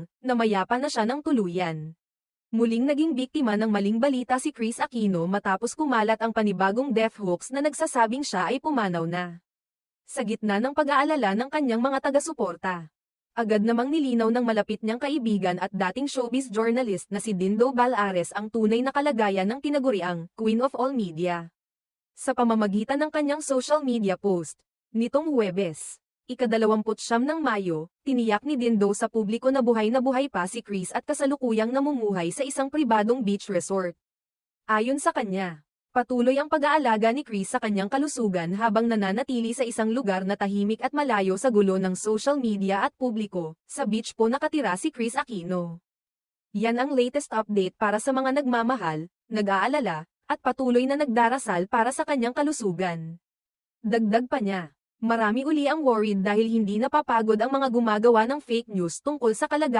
lang, namayapa na siya ng tuluyan. Muling naging biktima ng maling balita si Kris Aquino matapos kumalat ang panibagong death hoax na nagsasabing siya ay pumanaw na. Sa gitna ng pag-aalala ng kanyang mga taga-suporta, agad namang nilinaw ng malapit niyang kaibigan at dating showbiz journalist na si Dindo Balares ang tunay na kalagayan ng tinaguriang Queen of All Media. Sa pamamagitan ng kanyang social media post, nitong Huwebes, ika-29 ng Mayo, tiniyak ni Dindo sa publiko na buhay pa si Kris at kasalukuyang namumuhay sa isang pribadong beach resort. Ayon sa kanya, patuloy ang pag-aalaga ni Kris sa kanyang kalusugan habang nananatili sa isang lugar na tahimik at malayo sa gulo ng social media at publiko. Sa beach po nakatira si Kris Aquino. Yan ang latest update para sa mga nagmamahal, nag-aalala, at patuloy na nagdarasal para sa kanyang kalusugan. Dagdag pa niya, marami uli ang worried dahil hindi napapagod ang mga gumagawa ng fake news tungkol sa kalagayan